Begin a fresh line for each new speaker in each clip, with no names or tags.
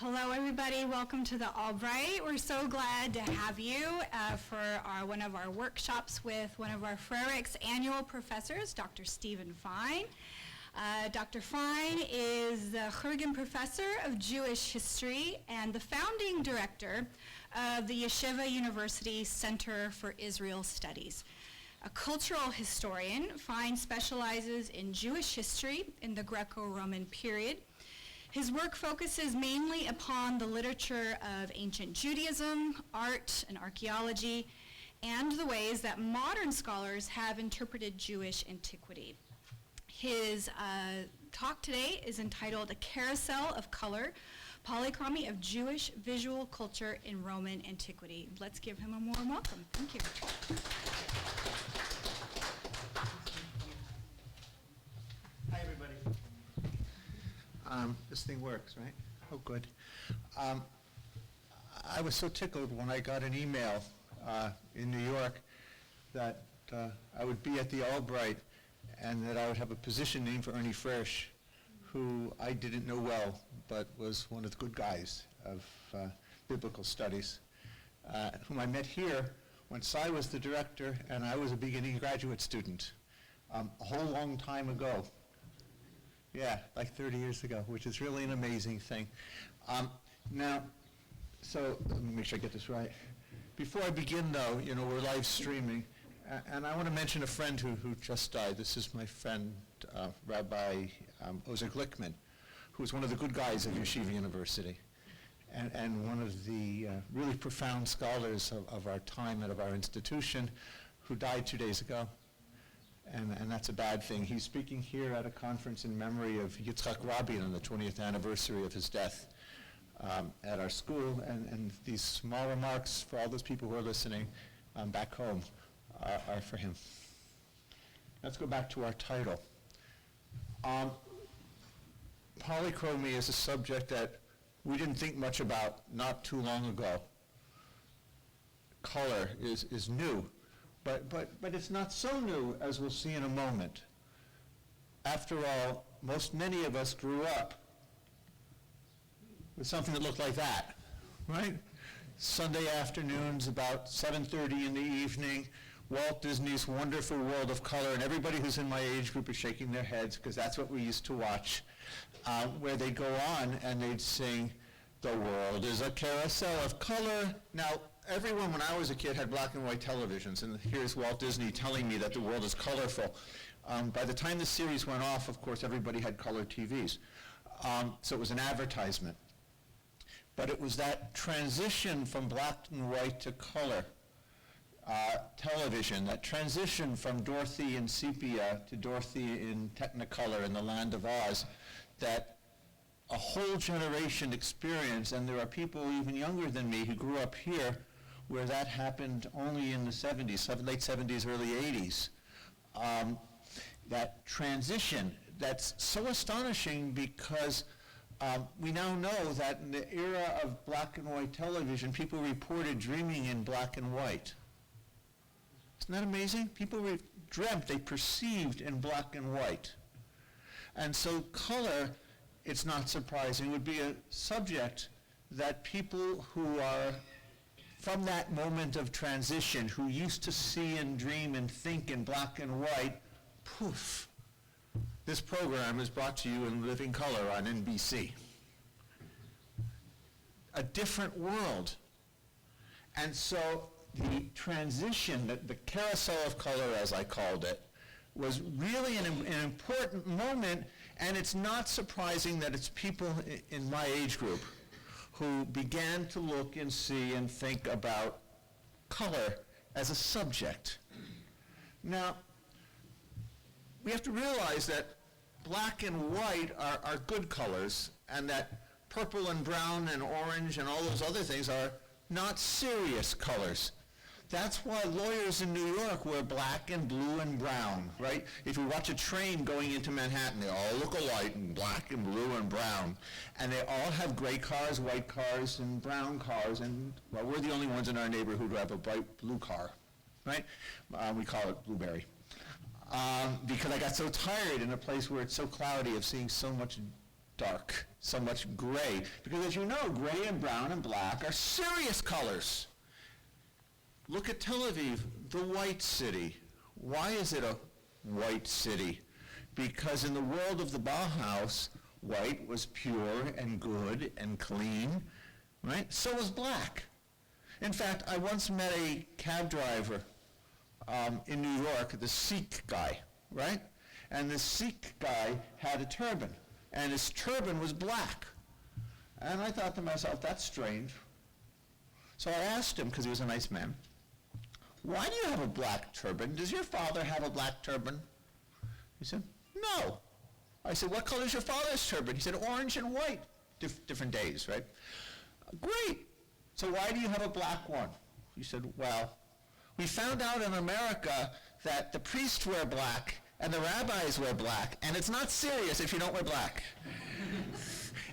Hello, everybody. Welcome to the Albright. We're so glad to have you for one of our workshops with one of our Frerichs annual professors, Dr. Stephen Fine. Dr. Fine is the Churgin Professor of Jewish History and the founding director of the Yeshiva University Center for Israel Studies. A cultural historian, Fine specializes in Jewish history in the Greco-Roman period. His work focuses mainly upon the literature of ancient Judaism, art, and archaeology, and the ways that modern scholars have interpreted Jewish antiquity. His talk today is entitled A Carousel of Color, Polychromy of Jewish Visual Culture in Roman Antiquity. Let's give him a warm welcome. Thank you.
Hi, everybody. This thing works, right? Oh, good. I was so tickled when I got an email in New York that I would be at the Albright and that I would have a position named for Ernie Frerichs, who I didn't know well, but was one of the good guys of biblical studies, whom I met here when Cy was the director and I was a beginning graduate student a whole long time ago. Yeah, like 30 years ago, which is really an amazing thing. Now, so let me make sure I get this right. Before I begin, though, we're live streaming, and I want to mention a friend who just died. This is my friend, Rabbi Ozer Glickman, who was one of the good guys of Yeshiva University, and one of the really profound scholars of our time and of our institution, who died 2 days ago. And that's a bad thing. He's speaking here at a conference in memory of Yitzhak Rabin on the 20th anniversary of his death at our school. And these small remarks for all those people who are listening back home are for him. Let's go back to our title. Polychromy is a subject that we didn't think much about not too long ago. Color is new. But it's not so new, as we'll see in a moment. After all, many of us grew up with something that looked like that, right? Sunday afternoons, about 7:30 in the evening, Walt Disney's Wonderful World of Color, and everybody who's in my age group is shaking their heads because that's what we used to watch, where they'd go on and they'd sing, "The world is a carousel of color." Now, everyone when I was a kid had black and white televisions, and here's Walt Disney telling me that the world is colorful. By the time the series went off, of course, everybody had color TVs. So it was an advertisement. But it was that transition from black and white to color television, that transition from Dorothy in sepia to Dorothy in Technicolor in the Land of Oz, that a whole generation experienced, and there are people even younger than me who grew up here where that happened only in the 70s, late 70s, early 80s. That transition, that's so astonishing because we now know that in the era of black and white television, people reported dreaming in black and white. Isn't that amazing? People dreamt, they perceived in black and white. And so color, it's not surprising, would be a subject that people who are from that moment of transition, who used to see and dream and think in black and white, poof. This program is brought to you in living color on NBC. A different world. And so the transition, the carousel of color, as I called it, was really an important moment, and it's not surprising that it's people in my age group who began to look and see and think about color as a subject. Now, we have to realize that black and white are good colors, and that purple and brown and orange and all those other things are not serious colors. That's why lawyers in New York wear black and blue and brown, right? If you watch a train going into Manhattan, they all look alike in black and blue and brown. And they all have gray cars, white cars, and brown cars. And, well, we're the only ones in our neighborhood who have a bright blue car, right? We call it Blueberry. Because I got so tired in a place where it's so cloudy of seeing so much dark, so much gray. Because as you know, gray and brown and black are serious colors. Look at Tel Aviv, the white city. Why is it a white city? Because in the world of the Bauhaus, white was pure and good and clean, right? So was black. In fact, I once met a cab driver in New York, the Sikh guy, right? And the Sikh guy had a turban, and his turban was black. And I thought to myself, that's strange. So I asked him, because he was a nice man, why do you have a black turban? Does your father have a black turban? He said, no. I said, what color is your father's turban? He said, orange and white. Different days, right? Great. So why do you have a black one? He said, well, we found out in America that the priests wear black and the rabbis wear black, and it's not serious if you don't wear black.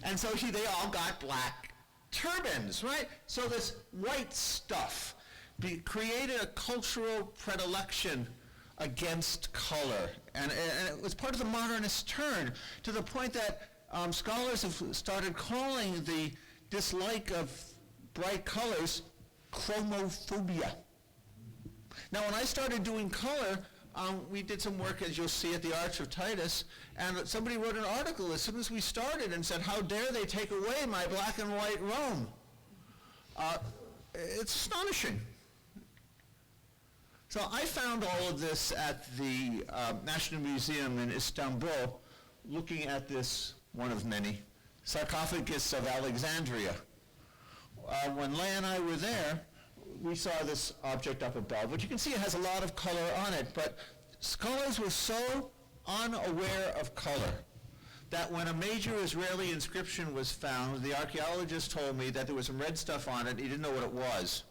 And so they all got black turbans, right? So this white stuff created a cultural predilection against color. And it was part of the modernist turn, to the point that scholars have started calling the dislike of bright colors chromophobia. Now, when I started doing color, we did some work, as you'll see, at the Arch of Titus, and somebody wrote an article as soon as we started and said, how dare they take away my black and white Rome? It's astonishing. So I found all of this at the National Museum in Istanbul, looking at this, one of many, sarcophagus of Alexandria. When Leah and I were there, we saw this object up above, which you can see it has a lot of color on it, but scholars were so unaware of color that when a major Israeli inscription was found, the archaeologist told me that there was some red stuff on it, he didn't know what it was,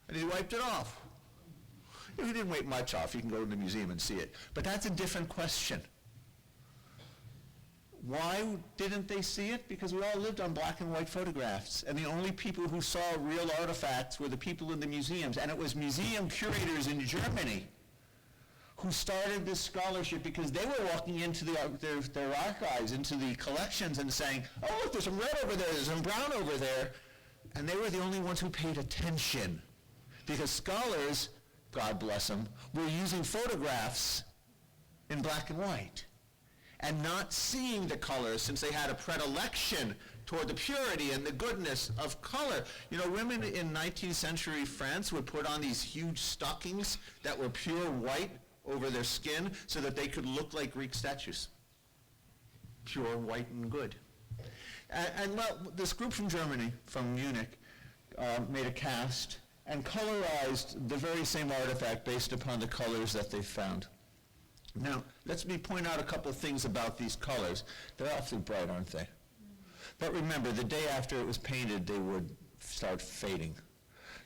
and he wiped it off. He didn't wipe much off, you can go to the museum and see it, but that's a different question. Why didn't they see it? Because we all lived on black and white photographs, and the only people who saw real artifacts were the people in the museums, and it was museum curators in Germany who started this scholarship, because they were walking into their archives, into the collections, and saying, oh, look, there's some red over there, there's some brown over there, and they were the only ones who paid attention, because scholars, God bless them, were using photographs in black and white and not seeing the colors, since they had a predilection toward the purity and the goodness of color. You know, women in 19th century France would put on these huge stockings that were pure white over their skin so that they could look like Greek statues. Pure white and good. And well, this group from Germany, from Munich, made a cast and colorized the very same artifact based upon the colors that they found. Now, let me point out a couple of things about these colors. They're awfully bright, aren't they? But remember, the day after it was painted, they would start fading.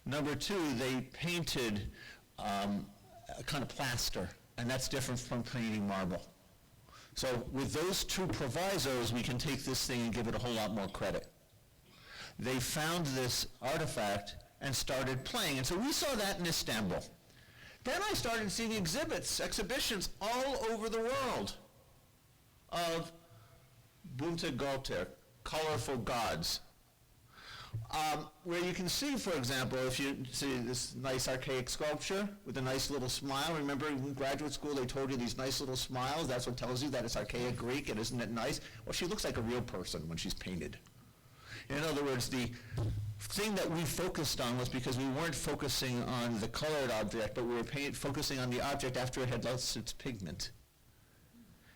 Number two, they painted a kind of plaster, and that's different from painting marble. So with those two provisos, we can take this thing and give it a whole lot more credit. They found this artifact and started playing, and so we saw that in Istanbul. Then I started seeing exhibitions all over the world of bunte Götter, colorful gods, where you can see, for example, if you see this nice archaic sculpture with a nice little smile. Remember in graduate school they told you these nice little smiles? That's what tells you that it's archaic Greek, and isn't it nice? Well, she looks like a real person when she's painted. In other words, the thing that we focused on was because we weren't focusing on the colored object, but we were focusing on the object after it had lost its pigment.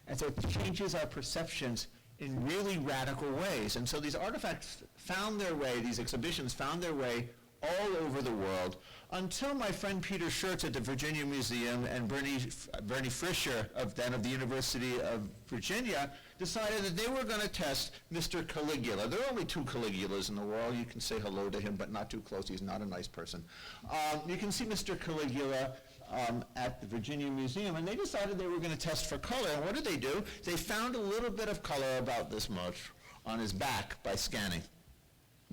And so it changes our perceptions in really radical ways. And so these artifacts found their way, these exhibitions found their way all over the world, until my friend Peter Schertz at the Virginia Museum and Bernie Frischer of the University of Virginia decided that they were going to test Mr. Caligula. There are only two Caligulas in the world. You can say hello to him, but not too close. He's not a nice person. You can see Mr. Caligula at the Virginia Museum, and they decided they were going to test for color. And what did they do? They found a little bit of color, about this much, on his back by scanning,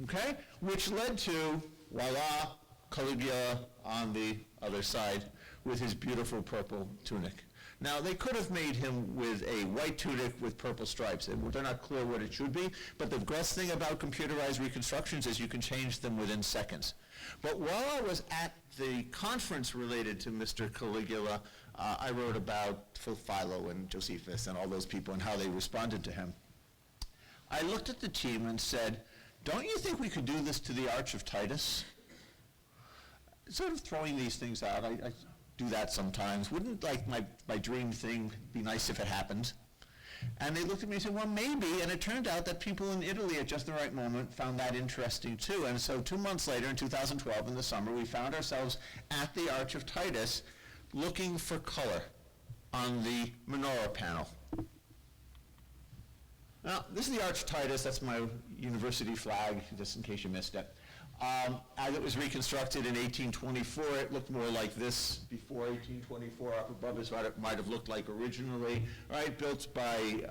okay? Which led to, voila, Caligula on the other side with his beautiful purple tunic. Now, they could have made him with a white tunic with purple stripes, and they're not clear what it should be, but the best thing about computerized reconstructions is you can change them within seconds. But while I was at the conference related to Mr. Caligula, I wrote about Philo and Josephus and all those people and how they responded to him. I looked at the team and said, don't you think we could do this to the Arch of Titus? Sort of throwing these things out. I do that sometimes. Wouldn't like my dream thing be nice if it happened? And they looked at me and said, well, maybe. And it turned out that people in Italy at just the right moment found that interesting too. And so 2 months later, in 2012, in the summer, we found ourselves at the Arch of Titus looking for color on the menorah panel. Now, this is the Arch of Titus. That's my university flag, just in case you missed it. As it was reconstructed in 1824, it looked more like this before 1824. Up above is what it might have looked like originally. Right, built by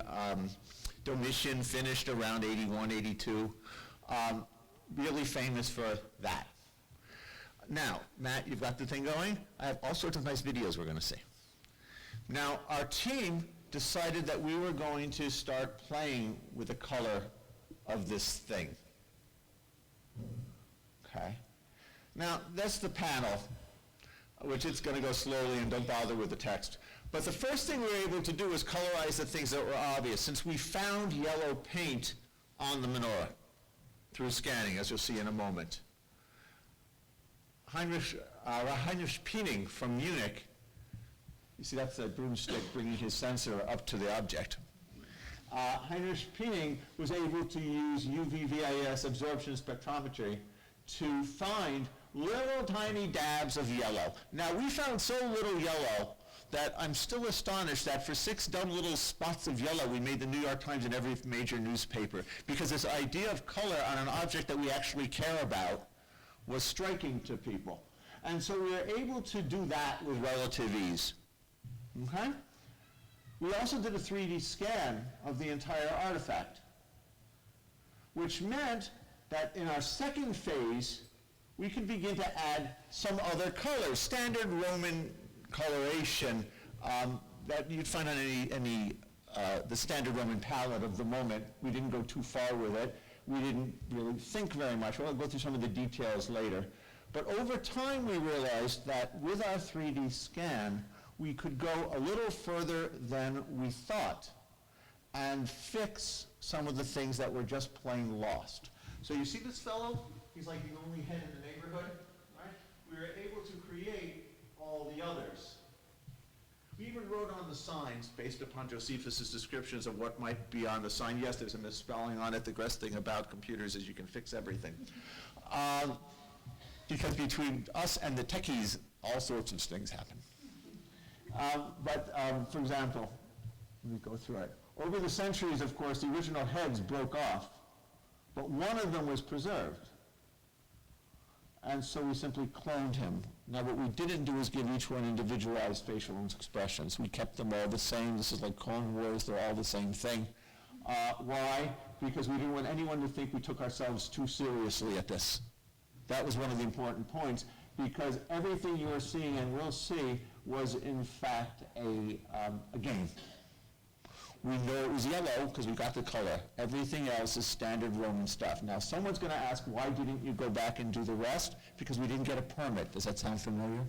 Domitian, finished around 81, 82. Really famous for that. Now, Matt, you've got the thing going? I have all sorts of nice videos we're going to see. Now, our team decided that we were going to start playing with the color of this thing. Okay. Now, that's the panel, which it's going to go slowly and don't bother with the text. But the first thing we were able to do was colorize the things that were obvious, since we found yellow paint on the menorah through scanning, as you'll see in a moment. Heinrich Piening from Munich, you see that's a broomstick bringing his sensor up to the object. Heinrich Piening was able to use UV-VIS absorption spectrometry to find little tiny dabs of yellow. Now, we found so little yellow that I'm still astonished that for 6 dumb little spots of yellow, we made the New York Times and every major newspaper, because this idea of color on an object that we actually care about was striking to people. And so we were able to do that with relative ease. Okay? We also did a 3D scan of the entire artifact, which meant that in our second phase, we could begin to add some other colors, standard Roman coloration that you'd find on the standard Roman palette of the moment. We didn't go too far with it. We didn't really think very much. We'll go through some of the details later. But over time, we realized that with our 3D scan, we could go a little further than we thought and fix some of the things that were just plain lost. So you see this fellow? He's like the only head in the neighborhood, right? We were able to create all the others. We even wrote on the signs, based upon Josephus' descriptions of what might be on the sign. Yes, there's a misspelling on it. The great thing about computers is you can fix everything. Because between us and the techies, all sorts of things happen. For example, let me go through it. Over the centuries, of course, the original heads broke off, but one of them was preserved. And so we simply cloned him. Now, what we didn't do is give each one individualized facial expressions. We kept them all the same. This is like Clone Wars. They're all the same thing. Why? Because we didn't want anyone to think we took ourselves too seriously at this. That was one of the important points, because everything you are seeing and will see was, in fact, a game. We know it was yellow because we got the color. Everything else is standard Roman stuff. Now, someone's going to ask, why didn't you go back and do the rest? Because we didn't get a permit. Does that sound familiar?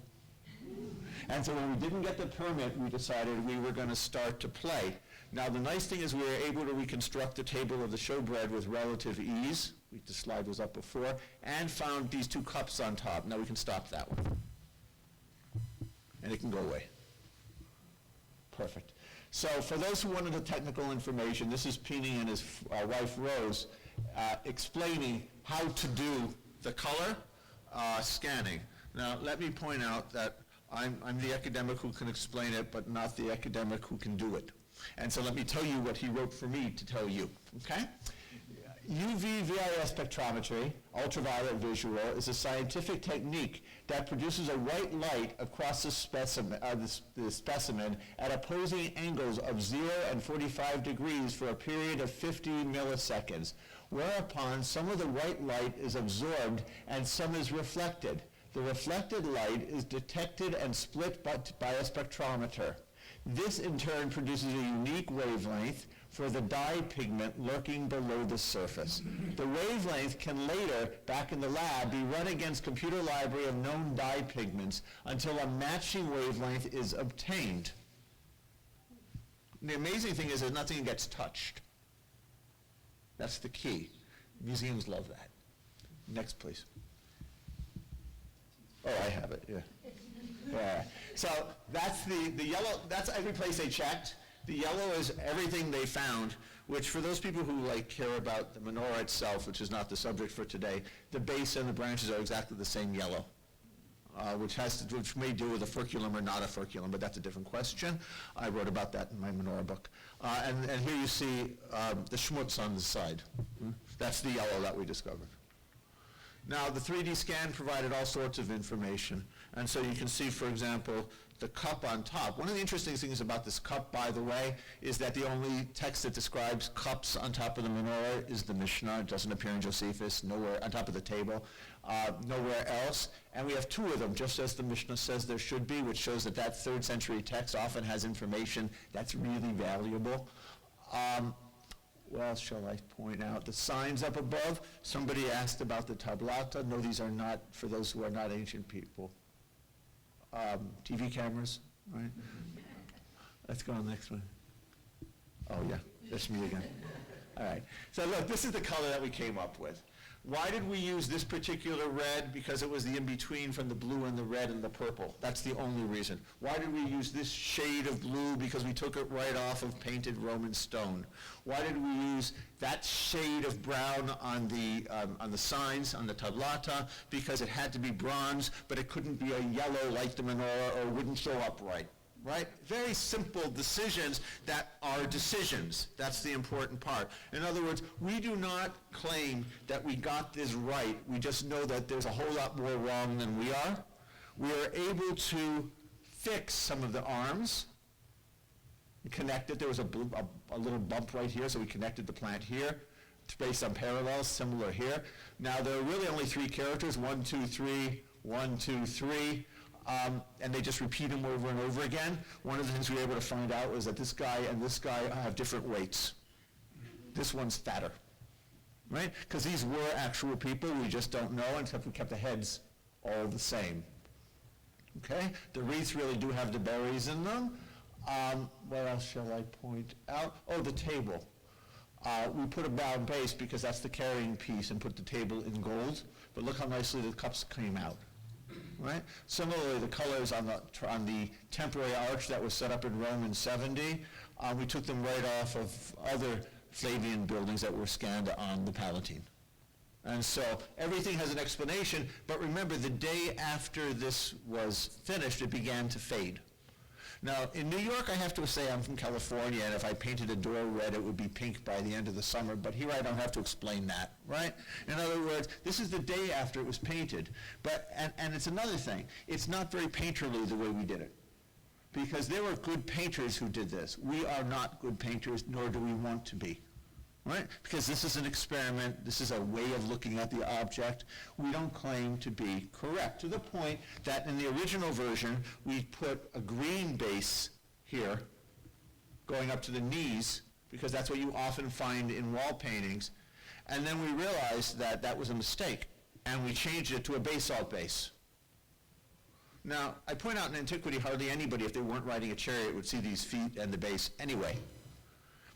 And so when we didn't get the permit, we decided we were going to start to play. Now, the nice thing is we were able to reconstruct the table of the showbread with relative ease. The slide was up before, and found these 2 cups on top. Now we can stop that one. And it can go away. Perfect. So for those who wanted the technical information, this is Pini and his wife Rose explaining how to do the color scanning. Now let me point out that I'm the academic who can explain it, but not the academic who can do it. And so let me tell you what he wrote for me to tell you, okay? UV-VIS spectrometry, ultraviolet visual, is a scientific technique that produces a white light across the specimen at opposing angles of 0 and 45 degrees for a period of 50 milliseconds, whereupon some of the white light is absorbed and some is reflected. The reflected light is detected and split by a spectrometer. This in turn produces a unique wavelength for the dye pigment lurking below the surface. The wavelength can later, back in the lab, be run against computer library of known dye pigments until a matching wavelength is obtained. The amazing thing is that nothing gets touched. That's the key. Museums love that. Next, please. Oh, I have it, yeah. Yeah. So that's the yellow, that's every place they checked. The yellow is everything they found, which for those people who care about the menorah itself, which is not the subject for today, the base and the branches are exactly the same yellow, which may do with a furculum or not a furculum, but that's a different question. I wrote about that in my menorah book. And here you see the schmutz on the side. That's the yellow that we discovered. Now, the 3D scan provided all sorts of information. And so you can see, for example, the cup on top. One of the interesting things about this cup, by the way, is that the only text that describes cups on top of the menorah is the Mishnah. It doesn't appear in Josephus, nowhere on top of the table, nowhere else. And we have two of them, just as the Mishnah says there should be, which shows that that 3rd century text often has information that's really valuable. What else shall I point out? The signs up above. Somebody asked about the tablata. No, these are not, for those who are not ancient people. TV cameras, right? Let's go on the next one. Oh, yeah, that's me again. All right. So look, this is the color that we came up with. Why did we use this particular red? Because it was the in-between from the blue and the red and the purple. That's the only reason. Why did we use this shade of blue? Because we took it right off of painted Roman stone. Why did we use that shade of brown on the signs, on the tablata? Because it had to be bronze, but it couldn't be a yellow like the menorah or it wouldn't show up right. Right? Very simple decisions that are decisions. That's the important part. In other words, we do not claim that we got this right. We just know that there's a whole lot more wrong than we are. We are able to fix some of the arms, connect it. There was a little bump right here, so we connected the plant here. It's based on parallels, similar here. Now, there are really only 3 characters, 1, 2, 3, 1, 2, 3. And they just repeat them over and over again. One of the things we were able to find out was that this guy and this guy have different weights. This one's fatter, right? Because these were actual people. We just don't know, except we kept the heads all the same. Okay? The wreaths really do have the berries in them. What else shall I point out? Oh, the table. We put a brown base because that's the carrying piece and put the table in gold. But look how nicely the cups came out. Right? Similarly, the colors on the temporary arch that was set up in Rome in 70, we took them right off of other Flavian buildings that were scanned on the Palatine. And so everything has an explanation, but remember, the day after this was finished, it began to fade. Now, in New York, I have to say I'm from California, and if I painted a door red, it would be pink by the end of the summer, but here I don't have to explain that, right? In other words, this is the day after it was painted, and it's another thing. It's not very painterly the way we did it, because there were good painters who did this. We are not good painters, nor do we want to be. Right? Because this is an experiment, this is a way of looking at the object. We don't claim to be correct, to the point that in the original version, we put a green base here, going up to the knees, because that's what you often find in wall paintings. And then we realized that that was a mistake, and we changed it to a basalt base. Now, I point out in antiquity, hardly anybody, if they weren't riding a chariot, would see these feet and the base anyway.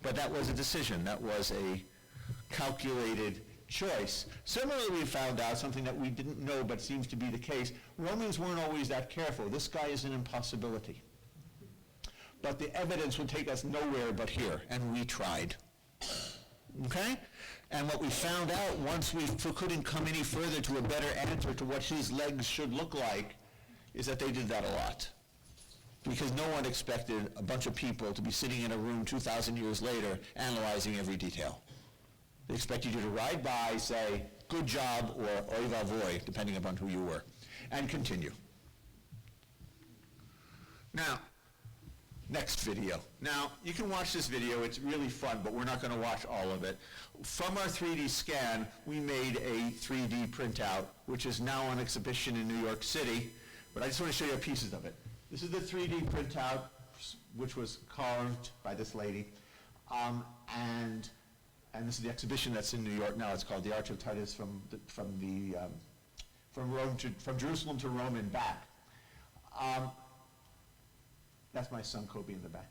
But that was a decision. That was a calculated choice. Similarly, we found out something that we didn't know but seems to be the case. Romans weren't always that careful. This guy is an impossibility. But the evidence would take us nowhere but here, and we tried. Okay? And what we found out once we couldn't come any further to a better answer to what his legs should look like is that they did that a lot. Because no one expected a bunch of people to be sitting in a room 2,000 years later analyzing every detail. They expected you to ride by, say, good job, or oy vavoy, depending upon who you were, and continue. Now, next video. Now, you can watch this video. It's really fun, but we're not going to watch all of it. From our 3D scan, we made a 3D printout, which is now on exhibition in New York City, but I just want to show you pieces of it. This is the 3D printout which was carved by this lady. And this is the exhibition that's in New York now. It's called the Arch of Titus from Jerusalem to Rome and back. That's my son Kobe in the back.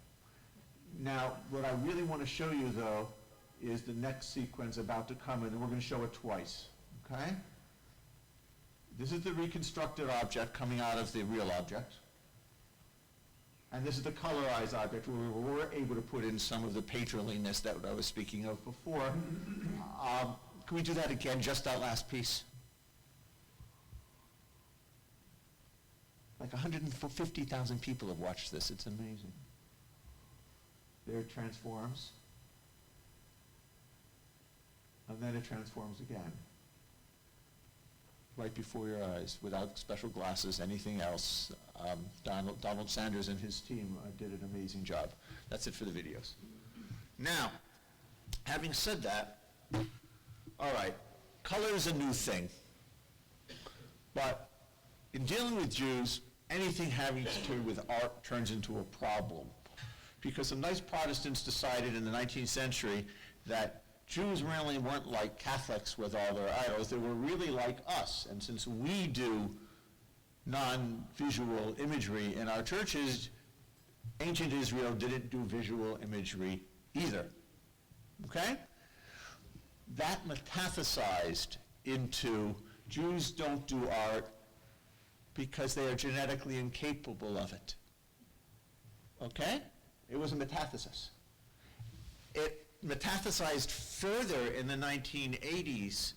Now, what I really want to show you, though, is the next sequence about to come, and we're going to show it twice, okay? This is the reconstructed object coming out of the real object. And this is the colorized object where we were able to put in some of the painterliness that I was speaking of before. Can we do that again, just that last piece? Like 150,000 people have watched this. It's amazing. There it transforms. And then it transforms again. Right before your eyes, without special glasses, anything else. Donald Sanders and his team did an amazing job. That's it for the videos. Now, having said that, all right, color is a new thing. But in dealing with Jews, anything having to do with art turns into a problem. Because some nice Protestants decided in the 19th century that Jews really weren't like Catholics with all their idols. They were really like us. And since we do non-visual imagery in our churches, ancient Israel didn't do visual imagery either. Okay? That metastasized into Jews don't do art because they are genetically incapable of it. Okay? It was a metathesis. It metastasized further in the 1980s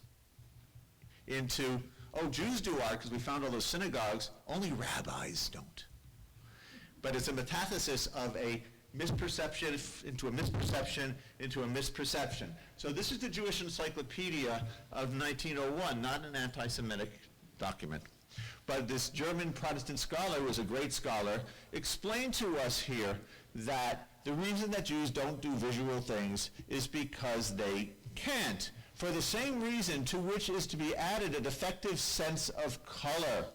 into, oh, Jews do art because we found all those synagogues, only rabbis don't. But it's a metathesis of a misperception into a misperception into a misperception. So this is the Jewish Encyclopedia of 1901, not an anti-Semitic document. But this German Protestant scholar, who was a great scholar, explained to us here that the reason that Jews don't do visual things is because they can't, for the same reason to which is to be added a defective sense of color,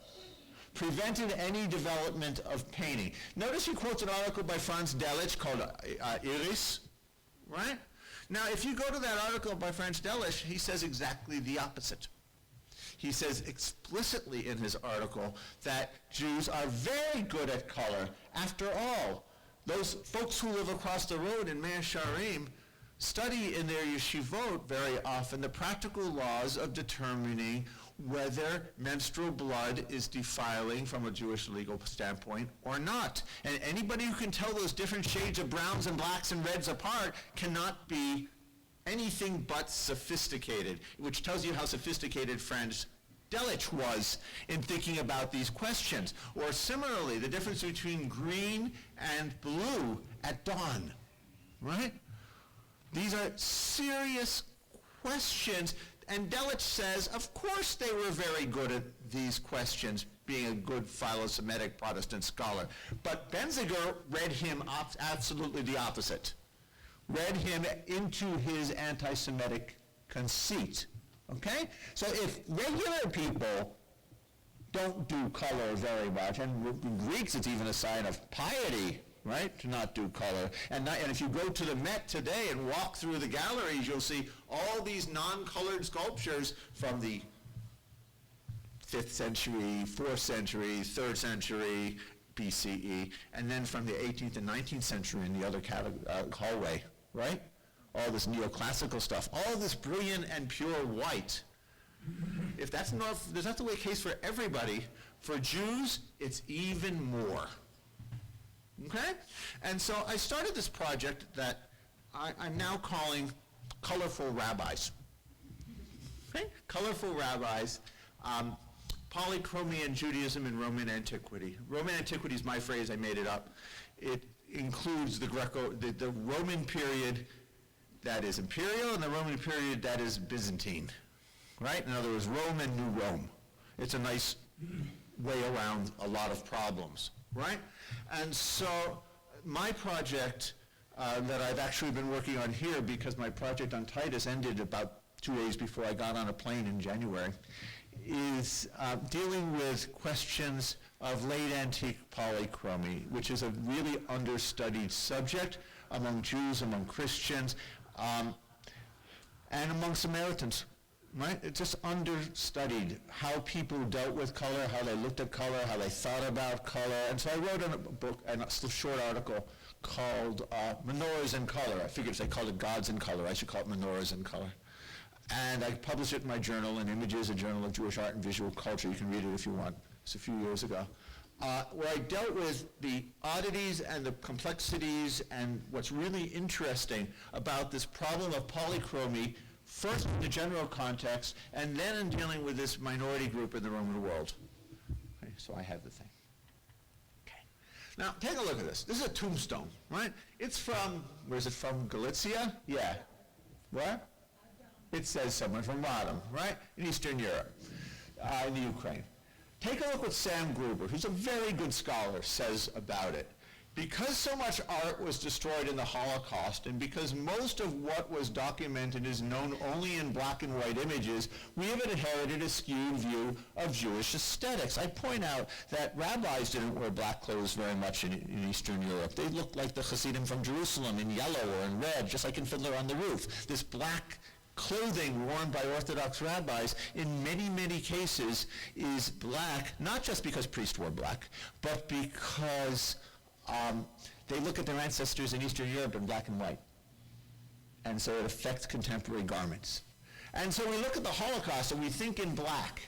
prevented any development of painting. Notice he quotes an article by Franz Delitzsch called Iris, right? Now, if you go to that article by Franz Delitzsch, he says exactly the opposite. He says explicitly in his article that Jews are very good at color. After all, those folks who live across the road in Mea Shearim study in their yeshivot very often the practical laws of determining whether menstrual blood is defiling from a Jewish legal standpoint or not. And anybody who can tell those different shades of browns and blacks and reds apart cannot be anything but sophisticated, which tells you how sophisticated Franz Delitzsch was in thinking about these questions. Or similarly, the difference between green and blue at dawn, right? These are serious questions, and Delitzsch says, of course they were very good at these questions, being a good philo-Semitic Protestant scholar. But Benziger read him absolutely the opposite. Read him into his anti-Semitic conceit, okay? So if regular people don't do color very much, and in Greeks it's even a sign of piety, right, to not do color. And if you go to the Met today and walk through the galleries, you'll see all these non-colored sculptures from the 5th century, 4th century, 3rd century BCE, and then from the 18th and 19th century in the other hallway, right? All this neoclassical stuff, all this brilliant and pure white. If that's not the way case for everybody, for Jews, it's even more. Okay? And so I started this project that I'm now calling Colorful Rabbis. Okay? Colorful Rabbis, Polychromy and Judaism in Roman Antiquity. Roman Antiquity is my phrase, I made it up. It includes the Roman period that is imperial and the Roman period that is Byzantine, right? In other words, Rome and New Rome. It's a nice way around a lot of problems, right? And so my project that I've actually been working on here, because my project on Titus ended about 2 days before I got on a plane in January, is dealing with questions of late antique polychromy, which is a really understudied subject among Jews, among Christians, and among Samaritans, right? It's just understudied how people dealt with color, how they looked at color, how they thought about color. And so I wrote a book, a short article called Menorahs in Color. I figured if they called it Gods in Color, I should call it Menorahs in Color. And I published it in my journal, in Images, a journal of Jewish art and visual culture. You can read it if you want. It's a few years ago. Where I dealt with the oddities and the complexities and what's really interesting about this problem of polychromy, first in the general context, and then in dealing with this minority group in the Roman world. Okay, so I have the thing. Okay. Now, take a look at this. This is a tombstone, right? It's from, where is it from? Galicia? Yeah. Where? It says somewhere from Rodom, right? In Eastern Europe, in the Ukraine. Take a look what Sam Gruber, who's a very good scholar, says about it. Because so much art was destroyed in the Holocaust, and because most of what was documented is known only in black and white images, we have inherited a skewed view of Jewish aesthetics. I point out that rabbis didn't wear black clothes very much in Eastern Europe. They looked like the Hasidim from Jerusalem in yellow or in red, just like in Fiddler on the Roof. This black clothing worn by Orthodox rabbis in many, many cases is black, not just because priests wore black, but because they look at their ancestors in Eastern Europe in black and white. And so it affects contemporary garments. And so we look at the Holocaust and we think in black.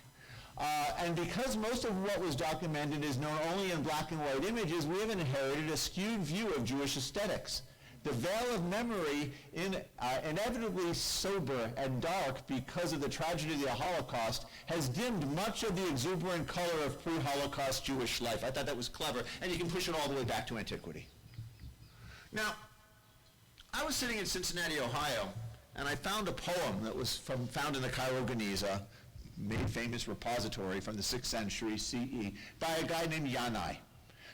And because most of what was documented is known only in black and white images, we have inherited a skewed view of Jewish aesthetics. The veil of memory, inevitably sober and dark because of the tragedy of the Holocaust, has dimmed much of the exuberant color of pre-Holocaust Jewish life. I thought that was clever, and you can push it all the way back to antiquity. Now, I was sitting in Cincinnati, Ohio, and I found a poem that was found in the Cairo Geniza, made famous repository from the 6th century CE, by a guy named Yanai.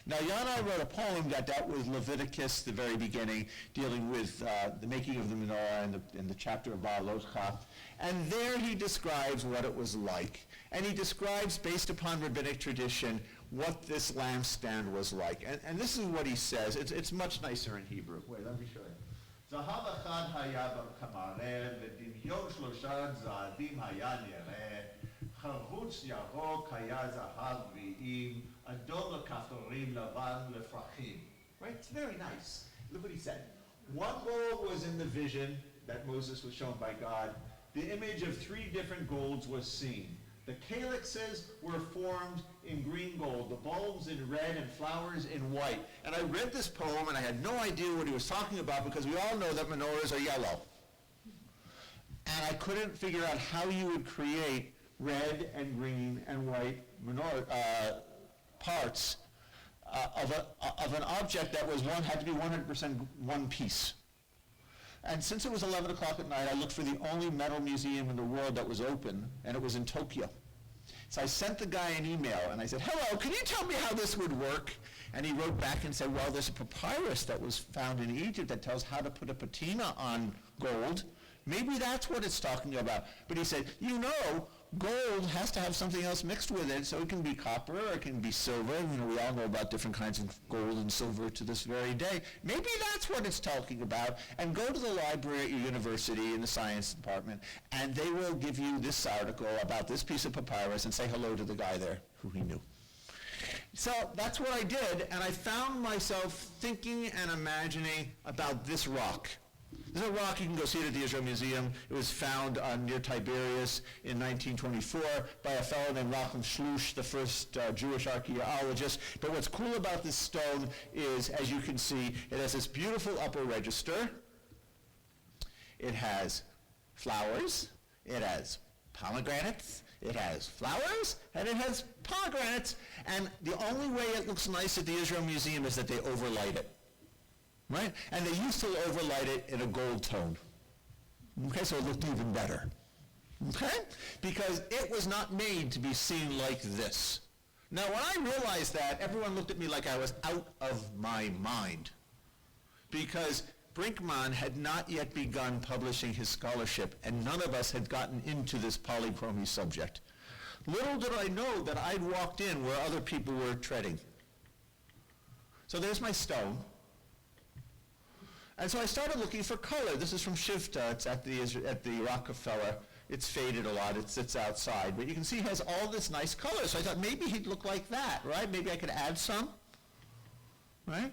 Now, Yanai wrote a poem that dealt with Leviticus, the very beginning, dealing with the making of the menorah in the chapter of Baalotcha. And there he describes what it was like. And he describes, based upon rabbinic tradition, what this lampstand was like. And this is what he says. It's much nicer in Hebrew. Wait, let me show you. זהב אחד היה כמראה, ודמיון שלושה זהבים היה נראה, חרוץ ירוק היה זהב גביעים, אדום לכפתורים, לבן לפרחים. Right? It's very nice. Look what he said. One gold was in the vision that Moses was shown by God. The image of 3 different golds was seen. The calyxes were formed in green gold, the bulbs in red, and flowers in white. And I read this poem, and I had no idea what he was talking about, because we all know that menorahs are yellow. And I couldn't figure out how you would create red and green and white menorah parts of an object that had to be 100% one piece. And since it was 11 o'clock at night, I looked for the only metal museum in the world that was open, and it was in Tokyo. So I sent the guy an email, and I said, hello, can you tell me how this would work? And he wrote back and said, well, there's a papyrus that was found in Egypt that tells how to put a patina on gold. Maybe that's what it's talking about. But he said, you know, gold has to have something else mixed with it, so it can be copper or it can be silver. You know, we all know about different kinds of gold and silver to this very day. Maybe that's what it's talking about. And go to the library at your university in the science department, and they will give you this article about this piece of papyrus and say hello to the guy there who he knew. So that's what I did, and I found myself thinking and imagining about this rock. This is a rock, you can go see it at the Israel Museum. It was found near Tiberias in 1924 by a fellow named Racham Shlush, the first Jewish archaeologist. But what's cool about this stone is, as you can see, it has this beautiful upper register. It has flowers. It has pomegranates. It has flowers, and it has pomegranates. And the only way it looks nice at the Israel Museum is that they overlight it. Right? And they used to overlight it in a gold tone. Okay, so it looked even better. Okay? Because it was not made to be seen like this. Now, when I realized that, everyone looked at me like I was out of my mind. Because Brinkmann had not yet begun publishing his scholarship, and none of us had gotten into this polychromy subject. Little did I know that I'd walked in where other people were treading. So there's my stone. And so I started looking for color. This is from Shivta. It's at the Rockefeller. It's faded a lot. It sits outside. But you can see it has all this nice color. So I thought maybe he'd look like that, right? Maybe I could add some, right?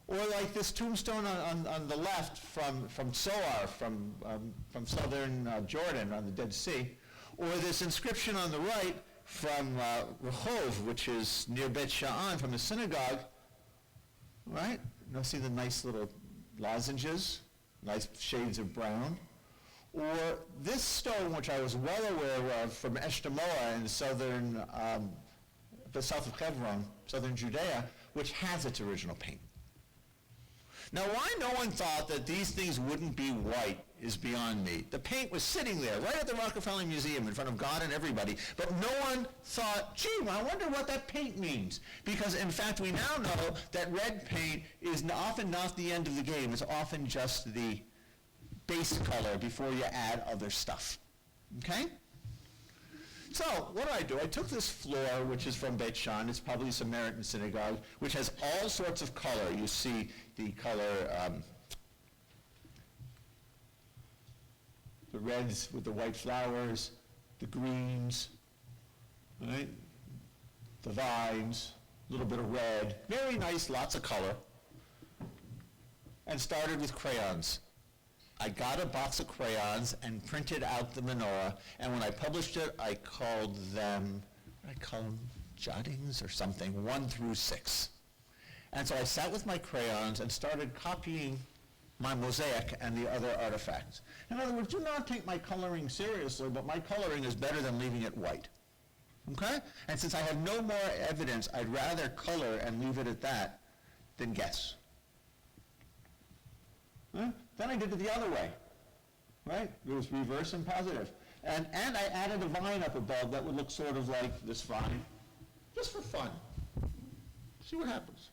Or like this tombstone on the left from Soar, from southern Jordan on the Dead Sea. Or this inscription on the right from Rehov, which is near Bet Sha'an, from the synagogue, right? You'll see the nice little lozenges, nice shades of brown. Or this stone, which I was well aware of from Eshtemoa in southern, the south of Hebron, southern Judea, which has its original paint. Now, why no one thought that these things wouldn't be white is beyond me. The paint was sitting there right at the Rockefeller Museum in front of God and everybody, but no one thought, gee, I wonder what that paint means. Because, in fact, we now know that red paint is often not the end of the game. It's often just the base color before you add other stuff. Okay? So, what do? I took this floor, which is from Beit Shan. It's probably a Samaritan synagogue, which has all sorts of color. You see the color, the reds with the white flowers, the greens, right? The vines, a little bit of red. Very nice, lots of color. And started with crayons. I got a box of crayons and printed out the menorah, and when I published it, I called them jottings or something, 1 through 6. And so I sat with my crayons and started copying my mosaic and the other artifacts. In other words, do not take my coloring seriously, but my coloring is better than leaving it white. Okay? And since I have no more evidence, I'd rather color and leave it at that than guess. Huh? Then I did it the other way, right? It was reverse and positive. And I added a vine up above that would look sort of like this vine, just for fun. See what happens.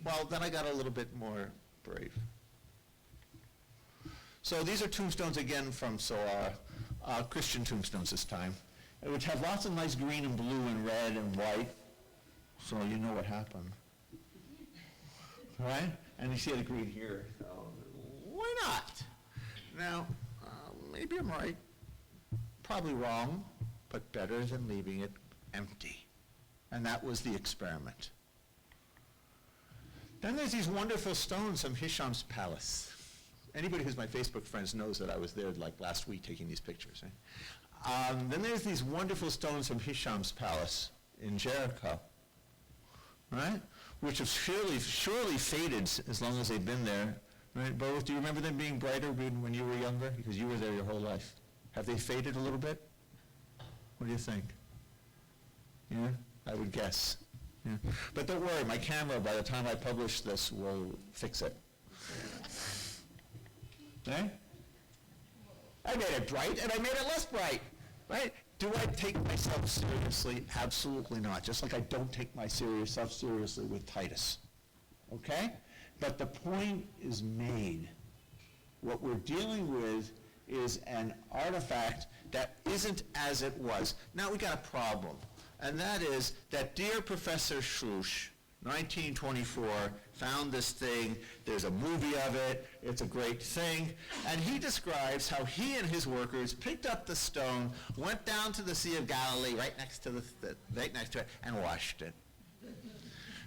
Well, then I got a little bit more brave. So these are tombstones again from Soar, Christian tombstones this time, which have lots of nice green and blue and red and white. So you know what happened, right? And you see the green here. So why not? Now, maybe I'm right, probably wrong, but better than leaving it empty. And that was the experiment. Then there's these wonderful stones from Hisham's palace. Anybody who's my Facebook friends knows that I was there like last week taking these pictures. Right? Then there's these wonderful stones from Hisham's palace in Jericho, right? Which have surely faded as long as they've been there. Right, Both, do you remember them being brighter when you were younger? Because you were there your whole life. Have they faded a little bit? What do you think? Yeah, I would guess. Yeah. But don't worry, my camera, by the time I publish this, will fix it. Right? I made it bright, and I made it less bright. Right? Do I take myself seriously? Absolutely not. Just like I don't take myself seriously with Titus. Okay? But the point is made. What we're dealing with is an artifact that isn't as it was. Now we got a problem, and that is that dear Professor Schlusch, 1924, found this thing. There's a movie of it. It's a great thing. And he describes how he and his workers picked up the stone, went down to the Sea of Galilee, right next to it, and washed it.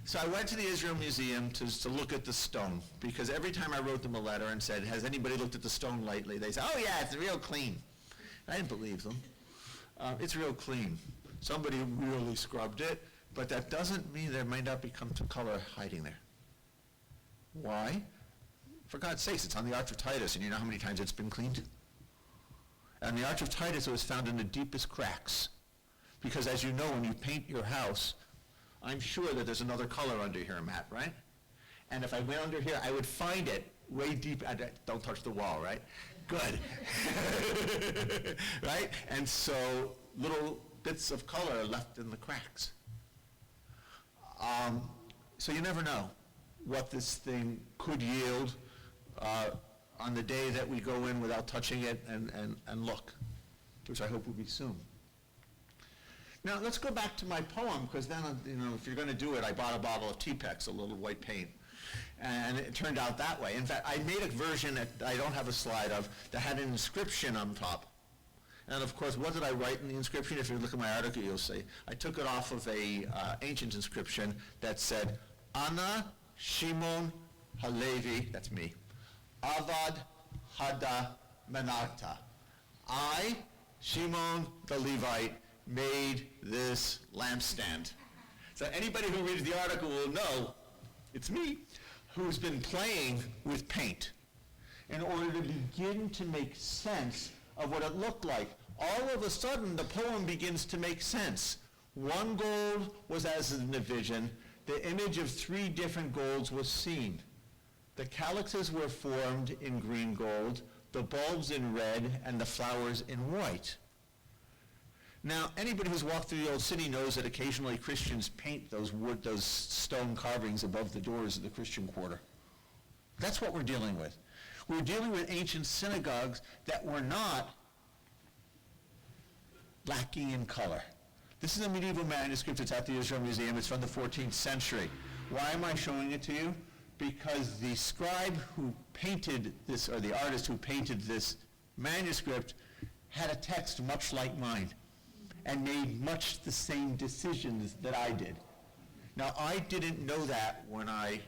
So I went to the Israel Museum to look at the stone, because every time I wrote them a letter and said, has anybody looked at the stone lately? They said, oh yeah, it's real clean. I didn't believe them. It's real clean. Somebody really scrubbed it, but that doesn't mean there might not be some color hiding there. Why? For God's sakes, it's on the Arch of Titus, and you know how many times it's been cleaned? And the Arch of Titus, it was found in the deepest cracks. Because as you know, when you paint your house, I'm sure that there's another color under here, Matt, right? And if I went under here, I would find it way deep. Don't touch the wall, right? Good. Right? And so little bits of color are left in the cracks. So you never know what this thing could yield on the day that we go in without touching it and look, which I hope will be soon. Now, let's go back to my poem, because then, if you're going to do it, I bought a bottle of T-Pex, a little white paint. And it turned out that way. In fact, I made a version that I don't have a slide of that had an inscription on top. And of course, what did I write in the inscription? If you look at my article, you'll see. I took it off of a ancient inscription that said, Ana Shimon Halevi, that's me, Avad Hada Menarta. I, Shimon the Levite, made this lampstand. So anybody who reads the article will know it's me who's been playing with paint in order to begin to make sense of what it looked like. All of a sudden, the poem begins to make sense. One gold was as in the vision. The image of 3 different golds was seen. The calyxes were formed in green gold, the bulbs in red, and the flowers in white. Now, anybody who's walked through the old city knows that occasionally Christians paint those stone carvings above the doors of the Christian quarter. That's what we're dealing with. We're dealing with ancient synagogues that were not lacking in color. This is a medieval manuscript. It's at the Israel Museum. It's from the 14th century. Why am I showing it to you? Because the scribe who painted this, or the artist who painted this manuscript, had a text much like mine and made much the same decisions that I did. Now, I didn't know that when I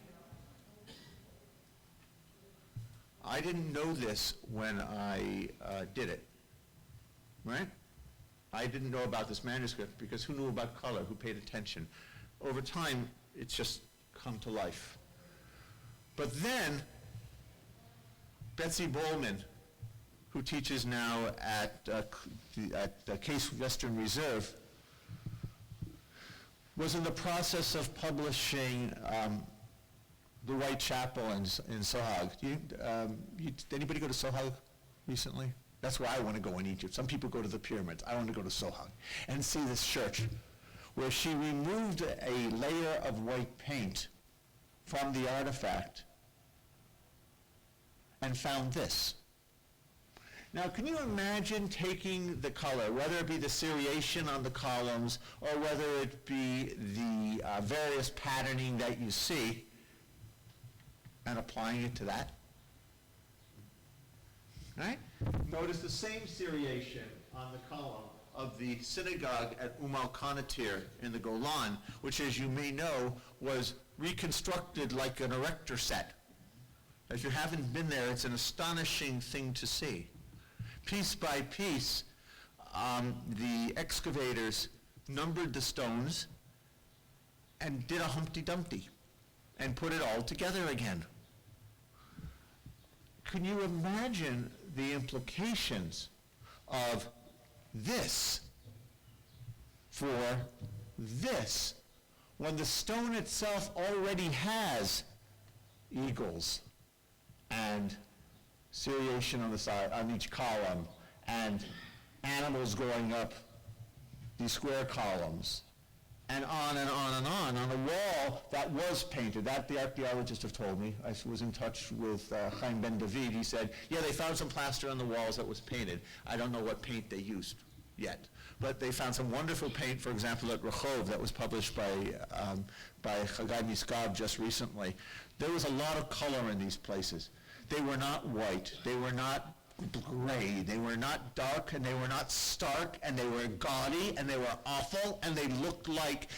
didn't know this when I did it, right? I didn't know about this manuscript because who knew about color, who paid attention? Over time, it's just come to life. But then, Betsy Bowman, who teaches now at the Case Western Reserve, was in the process of publishing the White Chapel in Sohag. Anybody go to Sohag recently? That's where I want to go in Egypt. Some people go to the pyramids. I want to go to Sohag and see this church where she removed a layer of white paint from the artifact and found this. Now, can you imagine taking the color, whether it be the seriation on the columns or whether it be the various patterning that you see, and applying it to that? Right? Notice the same seriation on the column of the synagogue at Al-Qanatir in the Golan, which, as you may know, was reconstructed like an erector set. If you haven't been there, it's an astonishing thing to see. Piece by piece, the excavators numbered the stones and did a Humpty Dumpty and put it all together again. Can you imagine the implications of this for this when the stone itself already has eagles and seriation on the side, on each column, and animals going up these square columns, and on and on and on a wall that was painted. That the archaeologists have told me. I was in touch with Chaim Ben David. He said, yeah, they found some plaster on the walls that was painted. I don't know what paint they used yet, but they found some wonderful paint, for example, at Rehov that was published by Chagai Miskav just recently. There was a lot of color in these places. They were not white, they were not gray, they were not dark, and they were not stark, and they were gaudy, and they were awful, and they looked like,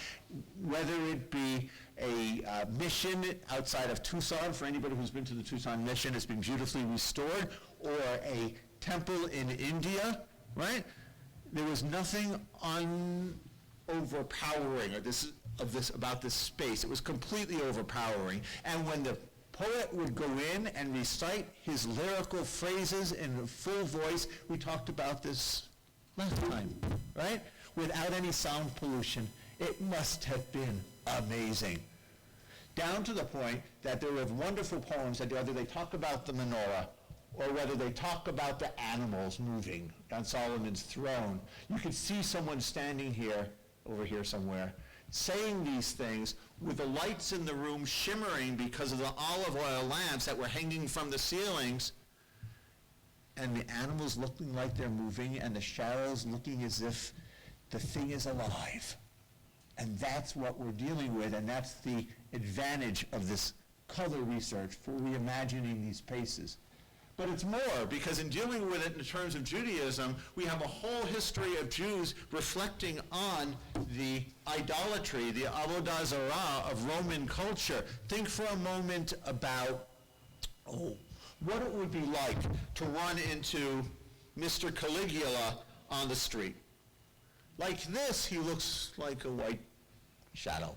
whether it be a mission outside of Tucson, for anybody who's been to the Tucson mission, it's been beautifully restored, or a temple in India, right? There was nothing overpowering about this space. It was completely overpowering. And when the poet would go in and recite his lyrical phrases in full voice, we talked about this last time, right? Without any sound pollution. It must have been amazing. Down to the point that there were wonderful poems that whether they talk about the menorah or whether they talk about the animals moving on Solomon's throne, you could see someone standing here, over here somewhere, saying these things with the lights in the room shimmering because of the olive oil lamps that were hanging from the ceilings, and the animals looking like they're moving and the shadows looking as if the thing is alive. And that's what we're dealing with, and that's the advantage of this color research for reimagining these spaces. But it's more, because in dealing with it in terms of Judaism, we have a whole history of Jews reflecting on the idolatry, the avodah zarah of Roman culture. Think for a moment about, what it would be like to run into Mr. Caligula on the street. Like this, he looks like a white shadow.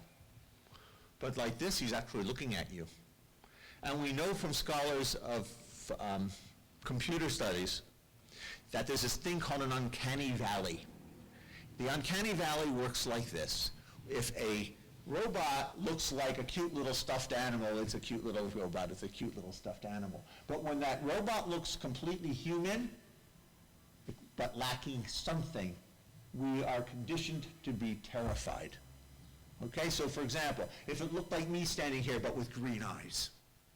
But like this, he's actually looking at you. And we know from scholars of computer studies that there's this thing called an uncanny valley. The uncanny valley works like this. If a robot looks like a cute little stuffed animal, it's a cute little robot, it's a cute little stuffed animal. But when that robot looks completely human, but lacking something, we are conditioned to be terrified. Okay, so for example, if it looked like me standing here but with green eyes,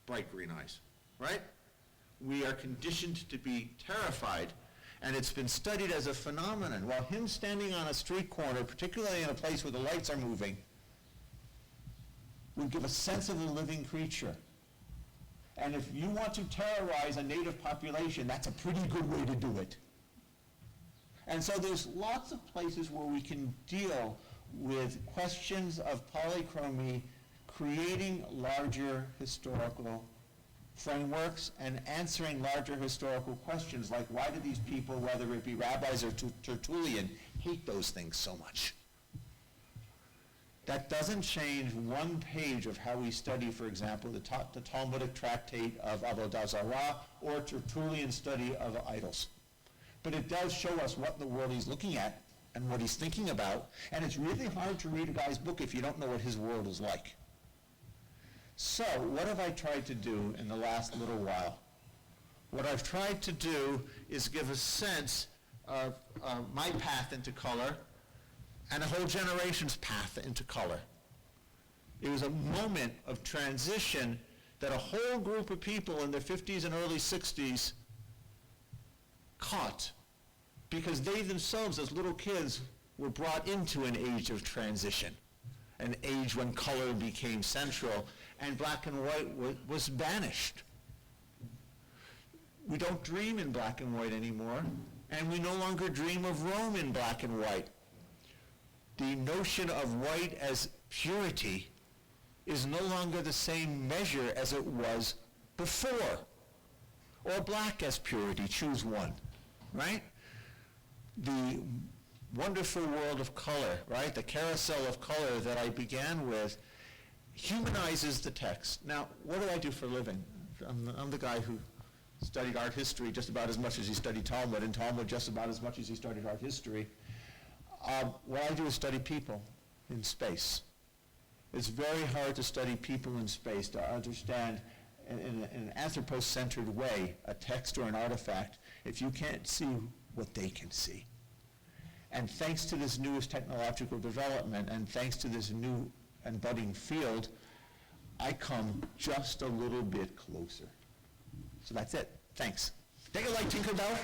bright green eyes, right? We are conditioned to be terrified, and it's been studied as a phenomenon. While him standing on a street corner, particularly in a place where the lights are moving, would give a sense of a living creature. And if you want to terrorize a native population, that's a pretty good way to do it. And so there's lots of places where we can deal with questions of polychromy, creating larger historical frameworks and answering larger historical questions like, why do these people, whether it be rabbis or Tertullian, hate those things so much? That doesn't change one page of how we study, for example, the Talmudic tractate of avodah zarah or Tertullian study of idols. But it does show us what in the world he's looking at and what he's thinking about, and it's really hard to read a guy's book if you don't know what his world is like. So, what have I tried to do in the last little while? What I've tried to do is give a sense of my path into color and a whole generation's path into color. It was a moment of transition that a whole group of people in their 50s and early 60s caught, because they themselves as little kids were brought into an age of transition, an age when color became central and black and white was banished. We don't dream in black and white anymore, and we no longer dream of Rome in black and white. The notion of white as purity is no longer the same measure as it was before. Or black as purity, choose one, right? The wonderful world of color, right? The carousel of color that I began with humanizes the text. Now, what do I do for a living? I'm the guy who studied art history just about as much as he studied Talmud, and Talmud just about as much as he studied art history. What I do is study people in space. It's very hard to study people in space, to understand in an anthropocentered way a text or an artifact if you can't see what they can see. And thanks to this newest technological development and thanks to this new and budding field, I come just a little bit closer. So that's it. Thanks. Take a light, Tinkerbell.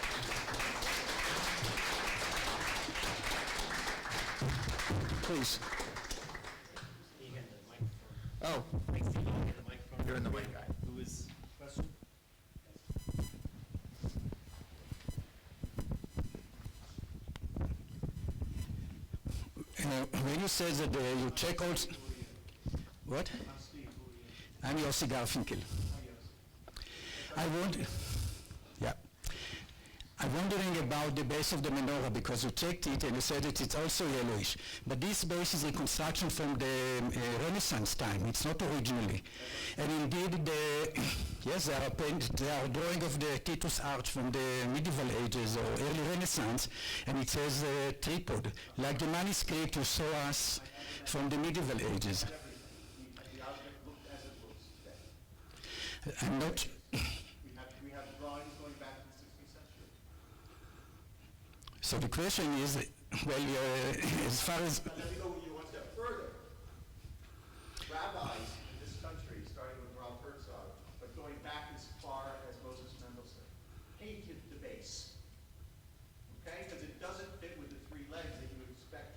Please. Oh. You're in the mic guy.
Who is question?
When you say that you check all... What? I'm Yossi Garfinkel. I'm wondering about the base of the menorah, because you checked it and you said that it's also yellowish. But this base is a reconstruction from the Renaissance time. It's not originally. And indeed, yes, there are drawing of the Titus Arch from the medieval ages or early Renaissance, and it says tripod, like the manuscript you saw us from the medieval ages. I'm not...
We have drawings going back to the 16th century.
So the question is, well, as far as...
But let me go with you one step further. Rabbis in this country, starting with Ralph Herzog, but going back as far as Moses Mendelssohn, hated the base. Okay? Because it doesn't fit with the three legs that you would expect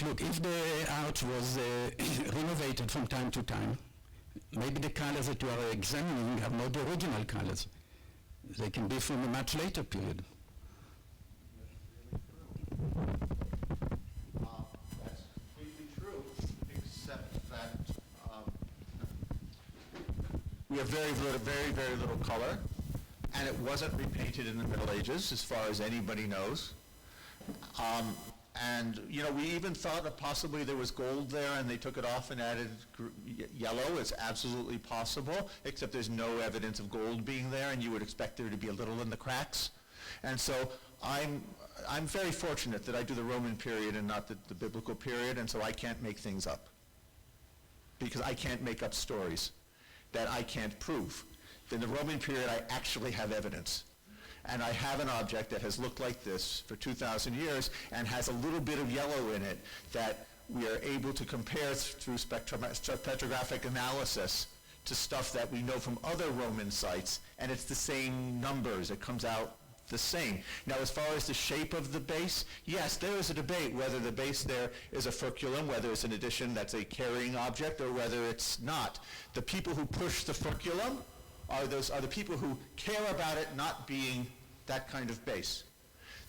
look, if the arch was renovated from time to time, maybe the colors that you are examining are not the original colors. They can be from a much later period.
That's completely true, except that we have very little color, and it wasn't repainted in the Middle Ages, as far as anybody knows. And, you know, we even thought that possibly there was gold there and they took it off and added yellow. It's absolutely possible, except there's no evidence of gold being there, and you would expect there to be a little in the cracks. And so I'm very fortunate that I do the Roman period and not the biblical period, and so I can't make things up. Because I can't make up stories that I can't prove. In the Roman period, I actually have evidence. And I have an object that has looked like this for 2,000 years and has a little bit of yellow in it that we are able to compare through spectrographic analysis to stuff that we know from other Roman sites, and it's the same numbers. It comes out the same. Now, as far as the shape of the base, yes, there is a debate whether the base there is a furculum, whether it's an addition that's a carrying object, or whether it's not. The people who push the furculum are the people who care about it not being that kind of base.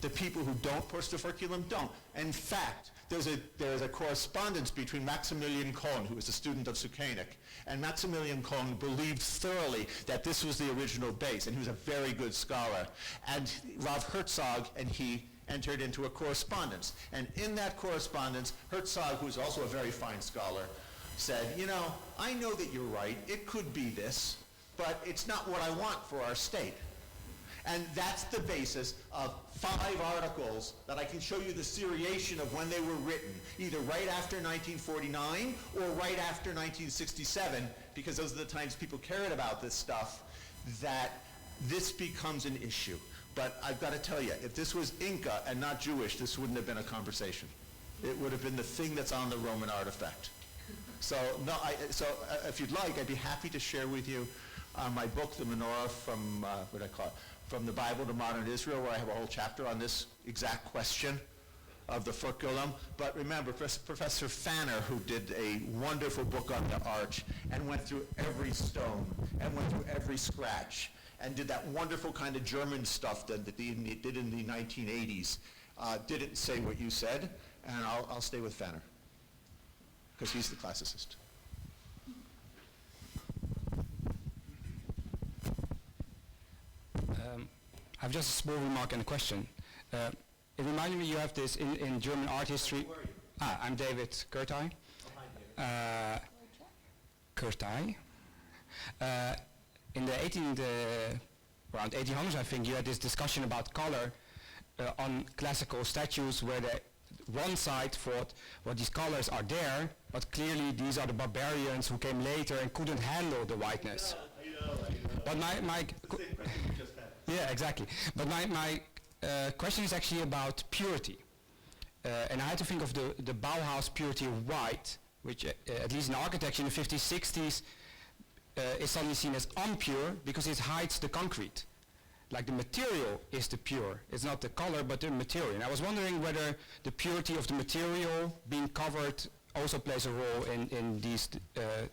The people who don't push the furculum don't. In fact, there is a correspondence between Maximilian Kohn, who was a student of Sukenik, and Maximilian Kohn believed thoroughly that this was the original base, and he was a very good scholar. And Rav Herzog and he entered into a correspondence. And in that correspondence, Herzog, who's also a very fine scholar, said, you know, I know that you're right, it could be this, but it's not what I want for our state. And that's the basis of 5 articles that I can show you the seriation of when they were written, either right after 1949 or right after 1967, because those are the times people cared about this stuff, that this becomes an issue. But I've got to tell you, if this was Inca and not Jewish, this wouldn't have been a conversation. It would have been the thing that's on the Roman artifact. So, no, if you'd like, I'd be happy to share with you my book, The Menorah, from, what do I call it? From the Bible to Modern Israel, where I have a whole chapter on this exact question of the furculum. But remember, Professor Fanner, who did a wonderful book on the arch and went through every stone and went through every scratch and did that wonderful kind of German stuff that he did in the 1980s, didn't say what you said, and I'll stay with Fanner, because he's the classicist.
I have just a small remark and a question. It reminded me you have this in German art history.
Who are you?
I'm David Kurtai.
Oh, hi, David.
Kurtai. In the around 1800s, I think, you had this discussion about color on classical statues, where one side thought, well, these colors are there, but clearly these are the barbarians who came later and couldn't handle the whiteness. But my yeah, exactly. But my question is actually about purity. And I had to think of the Bauhaus purity of white, which at least in architecture in the 50s, 60s, is suddenly seen as impure because it hides the concrete. Like the material is the pure. It's not the color, but the material. And I was wondering whether the purity of the material being covered also plays a role in these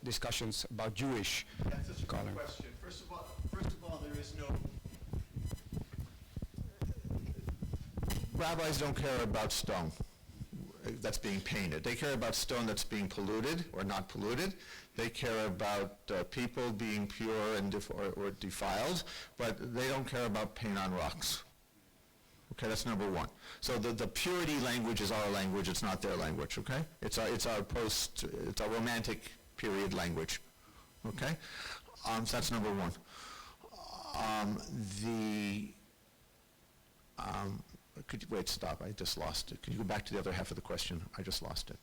discussions about Jewish
That's such a
color.
good question. First of all, there is no... Rabbis don't care about stone that's being painted. They care about stone that's being polluted or not polluted. They care about people being pure and or defiled, but they don't care about paint on rocks. Okay, that's number one. So the purity language is our language. It's not their language. Okay, it's our romantic period language. Okay, so that's number one. Could you, wait, stop, I just lost it. Could you go back to the other half of the question? I just lost it.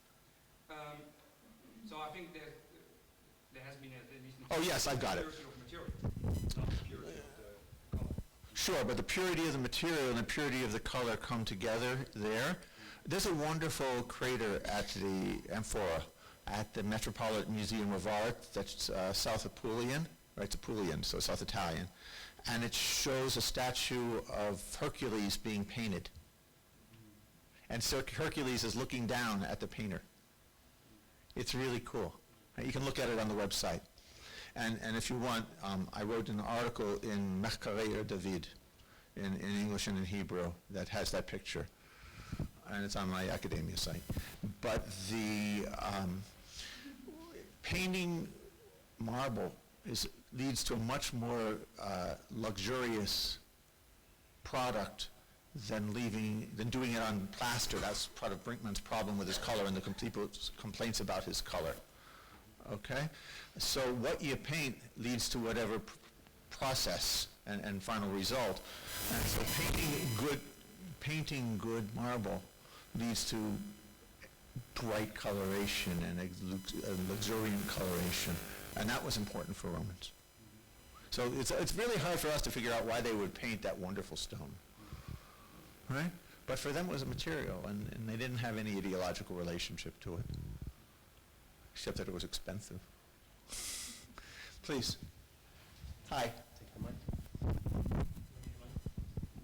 So I think there has been at least...
Oh, yes, I've got it.
Purity of material, not the purity of the color.
Sure, but the purity of the material and the purity of the color come together there. There's a wonderful crater at the Amphora, at the Metropolitan Museum of Art, that's south of Puglia, right, it's Apulian, so South Italian. And it shows a statue of Hercules being painted. and so Hercules is looking down at the painter. It's really cool. You can look at it on the website. And if you want, I wrote an article in Mechkarei David, in English and in Hebrew, that has that picture. And it's on my academia site. But the painting marble leads to a much more luxurious product than doing it on plaster. That's part of Brinkman's problem with his color and the complaints about his color. Okay? So what you paint leads to whatever process and final result. And so painting good marble leads to bright coloration and a luxuriant coloration. And that was important for Romans. So it's really hard for us to figure out why they would paint that wonderful stone. Right? But for them it was a material, and they didn't have any ideological relationship to it, except that it was expensive. Please. Hi.
Take the mic.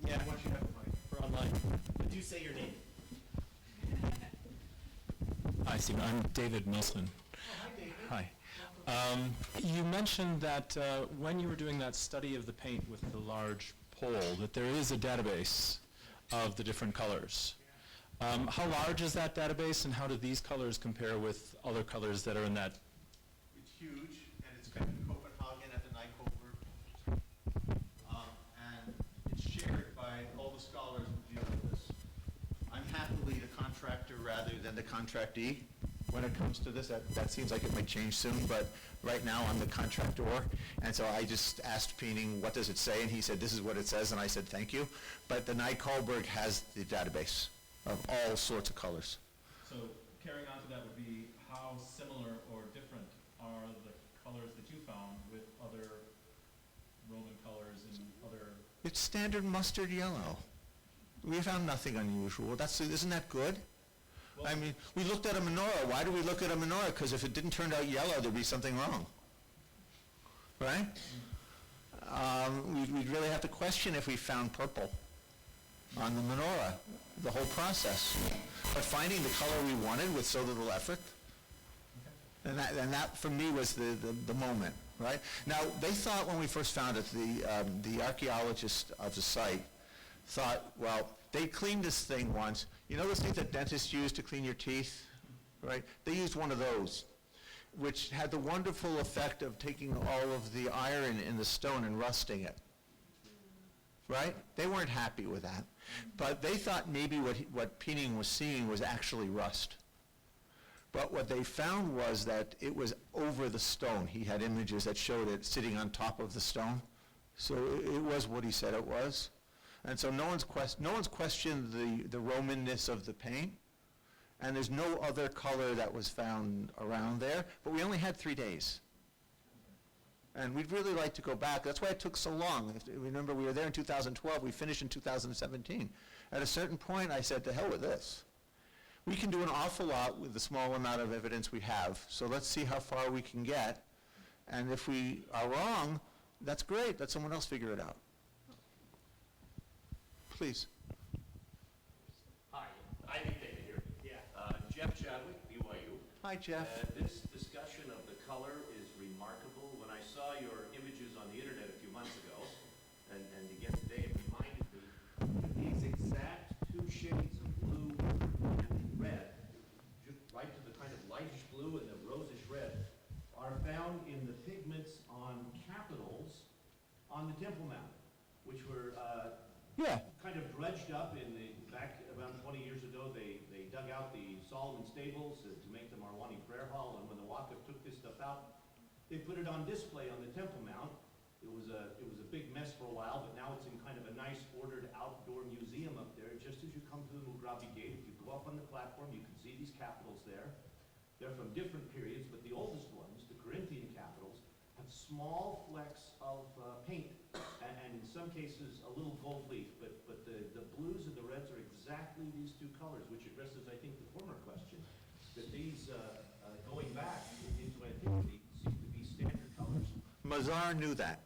Yeah, once you have the mic for online. But do say your name.
Hi, Stephen. I'm David Muslin.
Oh, hi, David.
Hi. You mentioned that when you were doing that study of the paint with the large pole, that there is a database of the different colors. How large is that database, and how do these colors compare with other colors that are in that?
It's huge, and it's kept in Copenhagen at the Nykoper. And it's shared by all the scholars who deal with this. I'm happily the contractor rather than the contractee when it comes to this. That seems like it might change soon, but right now I'm the contractor. And so I just asked Peening, what does it say? And he said, this is what it says, and I said, thank you. But the Nykoberg has the database of all sorts of colors.
So carrying on to that would be, how similar or different are the colors that you found with other Roman colors and other?
It's standard mustard yellow. We found nothing unusual. Isn't that good?
Well,
I mean, we looked at a menorah. Why do we look at a menorah? Because if it didn't turn out yellow, there'd be something wrong. Right? We'd really have to question if we found purple on the menorah, the whole process. But finding the color we wanted with so little effort, and that for me was the moment, right? Now, they thought when we first found it, the archaeologist of the site thought, well, they cleaned this thing once. You know those things that dentists use to clean your teeth, right? They used one of those, which had the wonderful effect of taking all of the iron in the stone and rusting it, right? They weren't happy with that. But they thought maybe what Peening was seeing was actually rust. But what they found was that it was over the stone. He had images that showed it sitting on top of the stone. So it was what he said it was. And so no one's questioned the Romanness of the paint, and there's no other color that was found around there, but we only had 3 days. And we'd really like to go back. That's why it took so long. If you remember, we were there in 2012, we finished in 2017. At a certain point, I said, to hell with this. We can do an awful lot with the small amount of evidence we have, so let's see how far we can get. And if we are wrong, that's great. Let someone else figure it out. Please.
Hi, I think they can hear me. Yeah. Jeff Chadwick, BYU.
Hi, Jeff.
This discussion of the color is remarkable. When I saw your images on the internet a few months ago, and again today, it reminded me that these exact two shades of blue and red, just right to the kind of lightish blue and the rosish red, are found in the pigments on capitals on the Temple Mount, which were kind of dredged up back around 20 years ago. They dug out the Solomon stables to make the Marwani prayer hall, and when the Waqf took this stuff out, they put it on display on the Temple Mount. It was a big mess for a while, but now it's in kind of a nice ordered outdoor museum up there. Just as you come to the Mughrabi Gate, if you go up on the platform, you can see these capitals there. They're from different periods, but the oldest ones, the Corinthian capitals, have small flecks of paint, and in some cases a little gold leaf, but the blues and the reds are exactly these two colors, which addresses, I think, the former question, that these, going back into antiquity, seem to be standard colors.
Mazar knew that.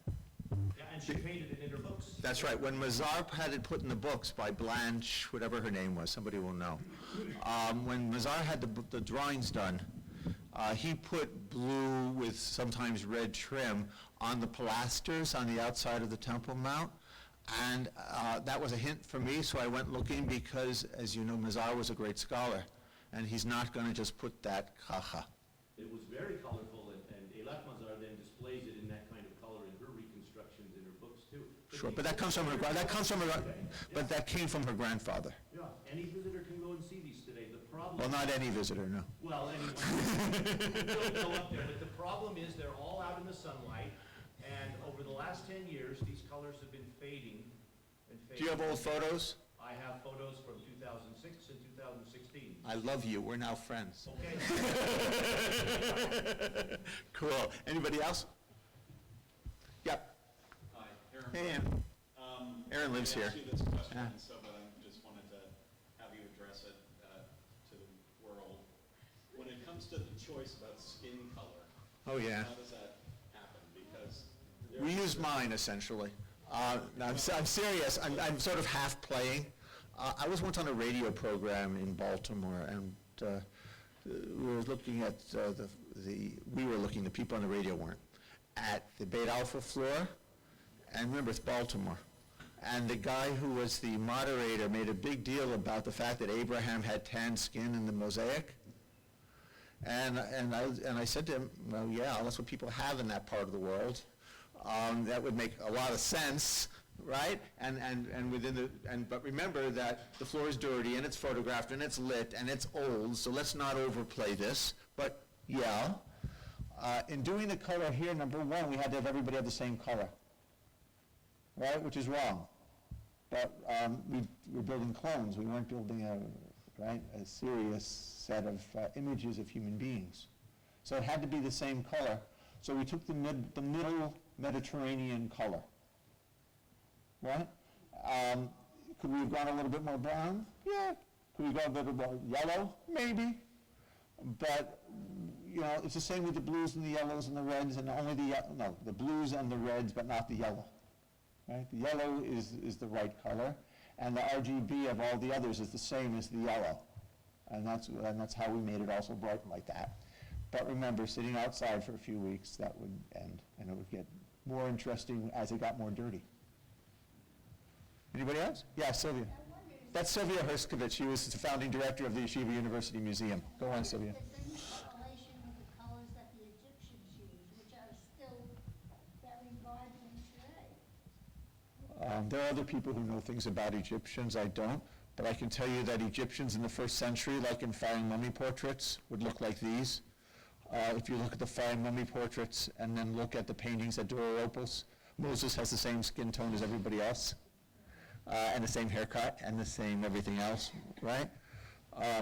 Yeah, and she painted it in her books.
That's right. When Mazar had it put in the books by Blanche, whatever her name was, somebody will know. When Mazar had the drawings done, he put blue with sometimes red trim on the pilasters on the outside of the Temple Mount. And that was a hint for me, so I went looking because, as you know, Mazar was a great scholar, and he's not going to just put that kacha.
It was very colorful, and Eilat Mazar then displays it in that kind of color in her reconstructions in her books too.
Sure, but that comes from her. But that came from her grandfather.
Yeah, any visitor can go and see these today. The problem.
Well, not any visitor, no.
Well, anyone don't go up there, but the problem is they're all out in the sunlight, and over the last 10 years, these colors have been fading and fading.
Do you have old photos?
I have photos from 2006 and 2016.
I love you. We're now friends.
Okay.
Cool. Anybody else? Yep.
Hi, Aaron.
Hey, Aaron. Aaron lives here.
I asked you this question,
Yeah.
but I just wanted to have you address it to the world. When it comes to the choice about skin color,
Oh, yeah.
how does that happen? Because
We use mine, essentially. No, I'm serious. I'm sort of half playing. I was once on a radio program in Baltimore, and we were looking at the people on the radio weren't, at the Beit Alpha floor, and remember, it's Baltimore. And the guy who was the moderator made a big deal about the fact that Abraham had tan skin in the mosaic. And I said to him, well, yeah, that's what people have in that part of the world. That would make a lot of sense, right? But remember that the floor is dirty and it's photographed and it's lit and it's old, so let's not overplay this. But yeah, in doing the color here, number one, we had to have everybody have the same color, right? Which is wrong. But we were building clones. We weren't building a serious set of images of human beings. So it had to be the same color. So we took the middle Mediterranean color, right? Could we have gone a little bit more brown? Yeah. Could we go a little more yellow? Maybe. But, you know, it's the same with the blues and the yellows and the reds, and only the blues and the reds, but not the yellow, right? The yellow is the right color, and the RGB of all the others is the same as the yellow. And that's how we made it also bright like that. But remember, sitting outside for a few weeks, that would end, and it would get more interesting as it got more dirty. Anybody else? Yeah, Sylvia. That's Sylvia Herskovich. She was the founding director of the Yeshiva University Museum. Go on, Sylvia.
Is there any correlation with the colors that the Egyptians used, which are still very vibrant today?
There are other people who know things about Egyptians. I don't. But I can tell you that Egyptians in the 1st century, like in fine mummy portraits, would look like these. If you look at the fine mummy portraits and then look at the paintings at Dura-Opals, Moses has the same skin tone as everybody else, and the same haircut, and the same everything else, right?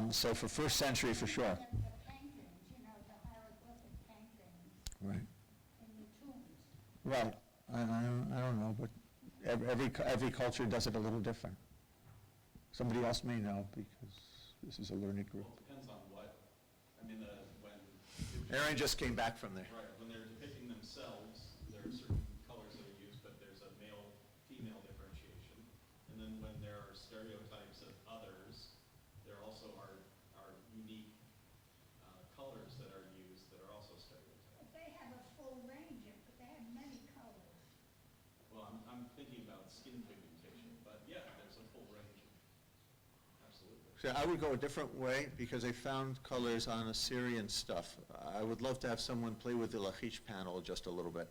So for 1st century, for sure.
The paintings, you know, the hieroglyphic paintings
Right.
in the tombs.
Right. I don't know, but every culture does it a little different. Somebody else may know because this is a learned group.
well, it depends on what, I mean, when
Aaron just came back from there.
right, when they're depicting themselves, there are certain colors that are used, but there's a male-female differentiation. And then when there are stereotypes of others, there also are unique colors that are used that are also stereotypes.
But they have a full range of, but they have many colors.
Well, I'm thinking about skin pigmentation, but yeah, there's a full range. Absolutely.
So I would go a different way because I found colors on Assyrian stuff. I would love to have someone play with the Lachish panel just a little bit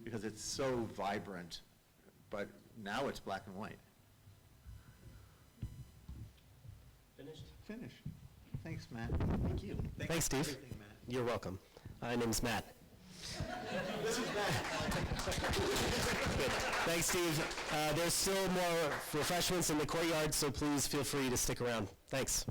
because it's so vibrant, but now it's black and white.
Finished?
Finished. Thanks, Matt.
Thank you.
for
Thanks, Steve.
everything, Matt.
You're welcome. My name's Matt.
This is Matt.
Good. Thanks, Steve. There's still more refreshments in the courtyard, so please feel free to stick around. Thanks.